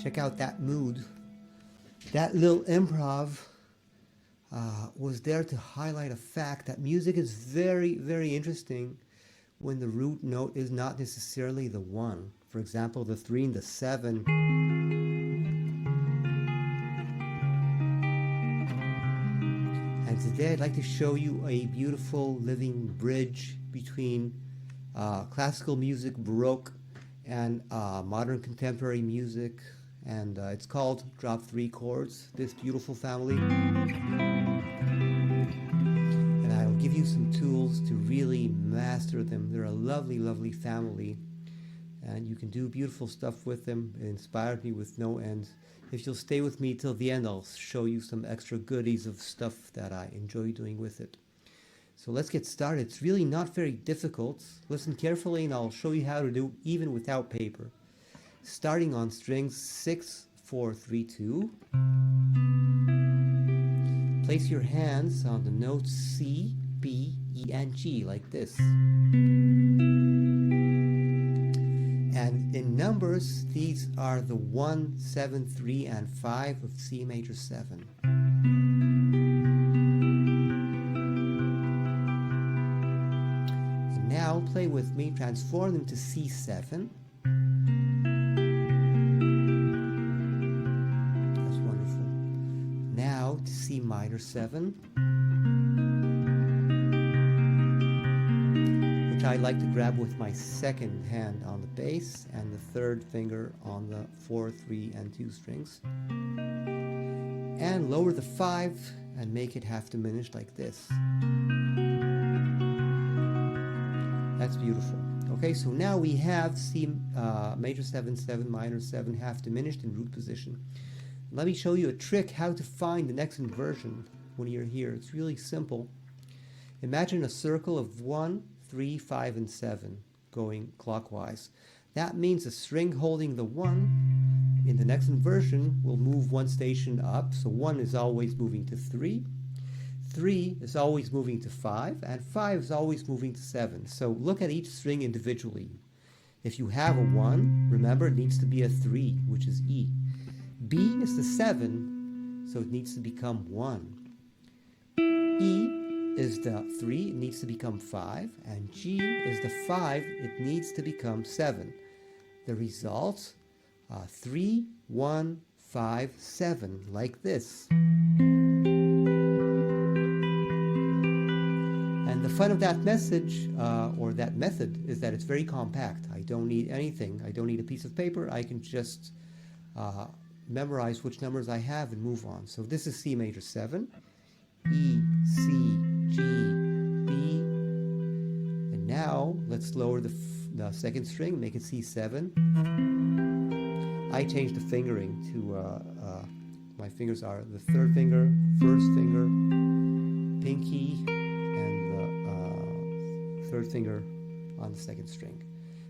Check out that mood. That little improv was there to highlight a fact that music is very, very interesting when the root note is not necessarily the 1. For example, the 3 and the 7. And today I'd like to show you a beautiful living bridge between classical music, Baroque, and modern contemporary music. And it's called Drop 3 Chords, this beautiful family. And I'll give you some tools to really master them. They're a lovely, lovely family. And you can do beautiful stuff with them. It inspired me with no end. If you'll stay with me till the end, I'll show you some extra goodies of stuff that I enjoy doing with it. So let's get started. It's really not very difficult. Listen carefully and I'll show you how to do even without paper. Starting on strings 6, 4, 3, 2. Place your hands on the notes C, B, E, and G like this. And in numbers, these are the 1, 7, 3, and 5 of C major 7. And now play with me, transform them to C7. Now to C minor 7, which I like to grab with my second hand on the bass and the third finger on the 4, 3, and 2 strings. And lower the 5 and make it half diminished like this. That's beautiful. Okay, so now we have C major 7, 7, minor 7, half diminished in root position. Let me show you a trick how to find the next inversion when you're here. It's really simple. Imagine a circle of 1, 3, 5, and 7 going clockwise. That means a string holding the 1 in the next inversion will move one station up. So 1 is always moving to 3. 3 is always moving to 5. And 5 is always moving to 7. So look at each string individually. If you have a 1, remember it needs to be a 3, which is E. B is the 7, so it needs to become 1. E is the 3, it needs to become 5. And G is the 5, it needs to become 7. The result, 3, 1, 5, 7, like this. And the fun of that message, or that method, is that it's very compact. I don't need anything. I don't need a piece of paper. I can just memorize which numbers I have and move on. So this is C major 7, E, C, G, B, and now let's lower the second string, make it C7. I changed the fingering to, my fingers are the third finger, first finger, pinky, and the third finger on the second string.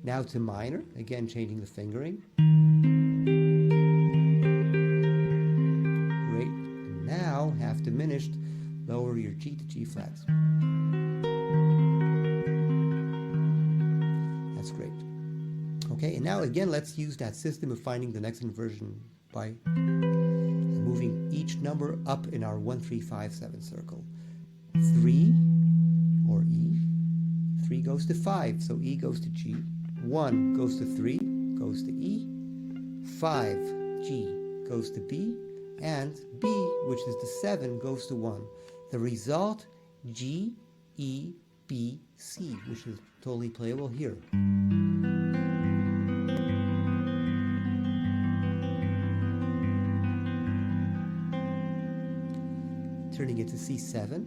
Now to minor, again changing the fingering. Now, half diminished, lower your G to G flat. That's great. Okay, and now again, let's use that system of finding the next inversion by moving each number up in our 1, 3, 5, 7 circle. 3, or E, 3 goes to 5, so E goes to G. 1 goes to 3, goes to E. 5, G, goes to B. And B, which is the 7, goes to 1. The result, G, E, B, C, which is totally playable here. Turning it to C7.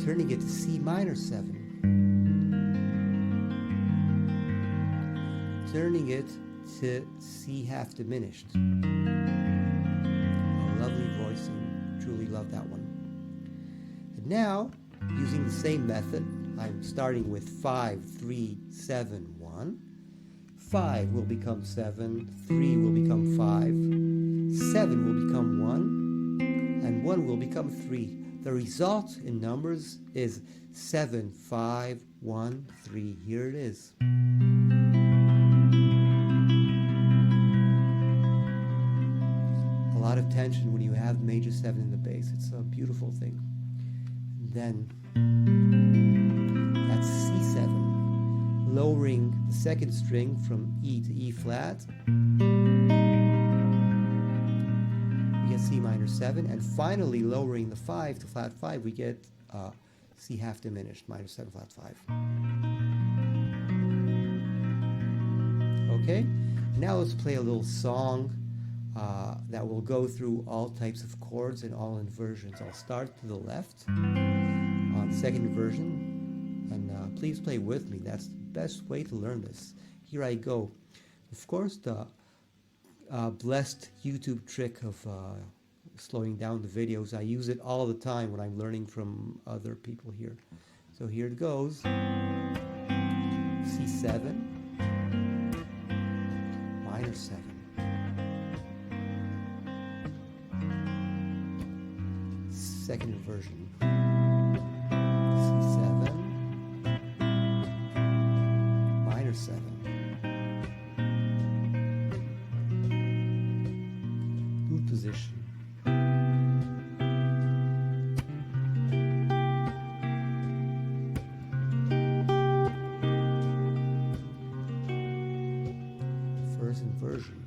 Turning it to C minor 7. Turning it to C half diminished. A lovely voicing. Truly love that one. And now, using the same method, I'm starting with 5, 3, 7, 1. 5 will become 7, 3 will become 5, 7 will become 1, and 1 will become 3. The result in numbers is 7, 5, 1, 3. Here it is. A lot of tension when you have major 7 in the bass. It's a beautiful thing. Then that's C7, lowering the second string from E to E flat. We get C minor 7, and finally lowering the 5 to flat 5, we get C half diminished, minor 7 flat 5. Okay, now let's play a little song that will go through all types of chords and all inversions. I'll start to the left on second inversion, and please play with me. That's the best way to learn this. Here I go. Of course, the blessed YouTube trick of slowing down the videos, I use it all the time when I'm learning from other people here. So here it goes. C7, minor 7. Second inversion. C7, minor 7. Root position. First inversion.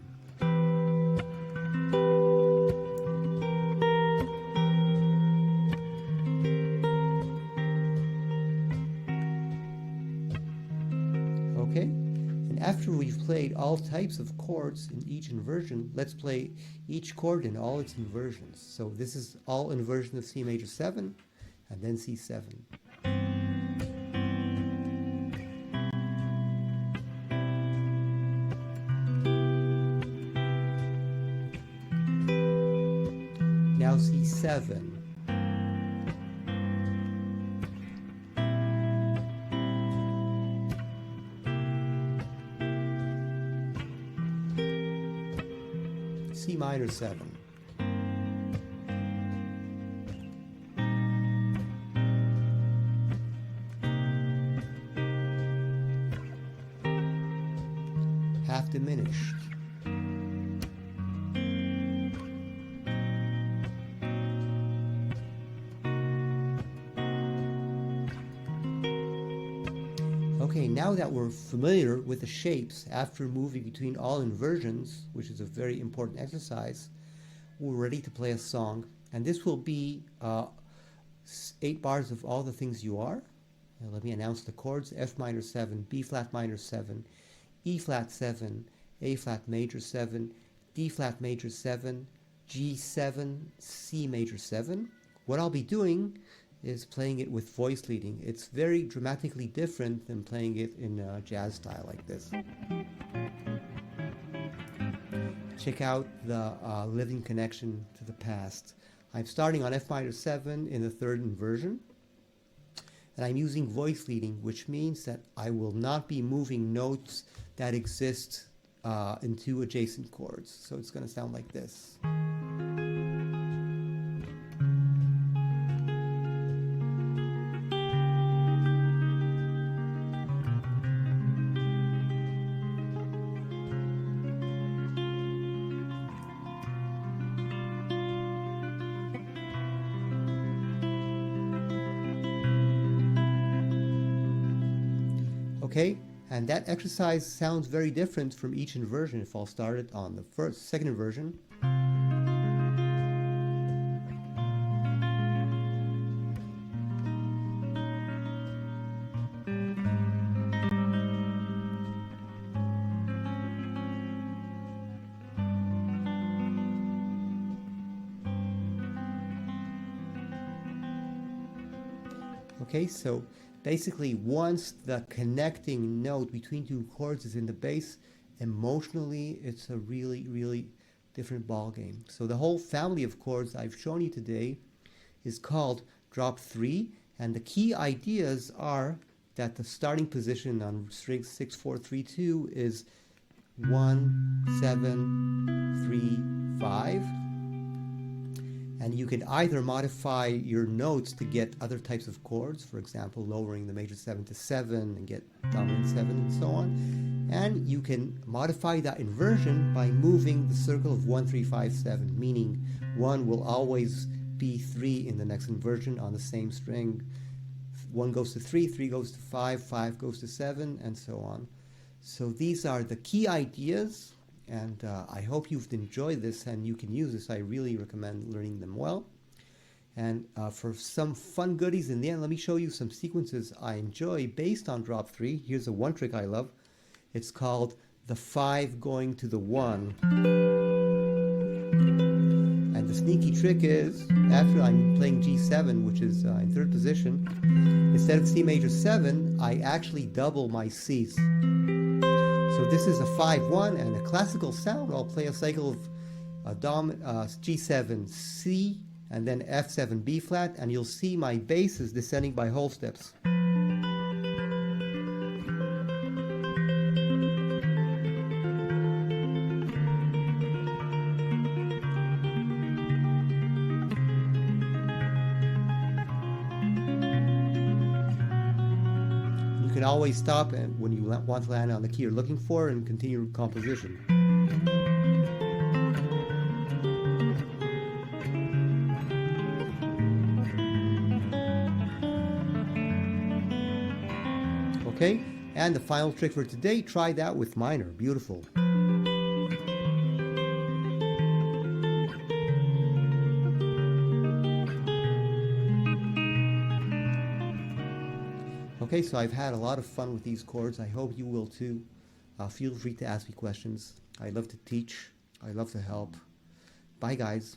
Okay, and after we've played all types of chords in each inversion, let's play each chord in all its inversions. So this is all inversion of C major 7, and then C7. Now C7. C minor 7. Half diminished. Okay, now that we're familiar with the shapes after moving between all inversions, which is a very important exercise, we're ready to play a song. And this will be 8 bars of All the Things You Are. Now let me announce the chords: F minor 7, B flat minor 7, E flat 7, A flat major 7, D flat major 7, G7, C major 7. What I'll be doing is playing it with voice leading. It's very dramatically different than playing it in a jazz style like this. Check out the living connection to the past. I'm starting on F minor 7 in the third inversion, and I'm using voice leading, which means that I will not be moving notes that exist in 2 adjacent chords. So it's going to sound like this. Okay, and that exercise sounds very different from each inversion. If I'll start it on the second inversion. Okay, so basically once the connecting note between 2 chords is in the bass, emotionally it's a really, really different ball game. So the whole family of chords I've shown you today is called drop 3, and the key ideas are that the starting position on string 6, 4, 3, 2 is 1, 7, 3, 5. And you can either modify your notes to get other types of chords, for example, lowering the major 7 to 7 and get dominant 7 and so on. And you can modify that inversion by moving the circle of 1, 3, 5, 7, meaning 1 will always be 3 in the next inversion on the same string. 1 goes to 3, 3 goes to 5, 5 goes to 7, and so on. So these are the key ideas, and I hope you've enjoyed this and you can use this. I really recommend learning them well. And for some fun goodies in the end, let me show you some sequences I enjoy based on drop 3. Here's a one trick I love. It's called the 5 going to the 1. And the sneaky trick is, after I'm playing G7, which is in third position, instead of C major 7, I actually double my Cs. So this is a 5-1, and a classical sound, I'll play a cycle of G7, C, and then F7, B flat, and you'll see my bass is descending by whole steps. You can always stop and when you want to land on the key you're looking for and continue composition. Okay, and the final trick for today, try that with minor. Beautiful. Okay, so I've had a lot of fun with these chords. I hope you will too. Feel free to ask me questions. I love to teach. I love to help. Bye, guys.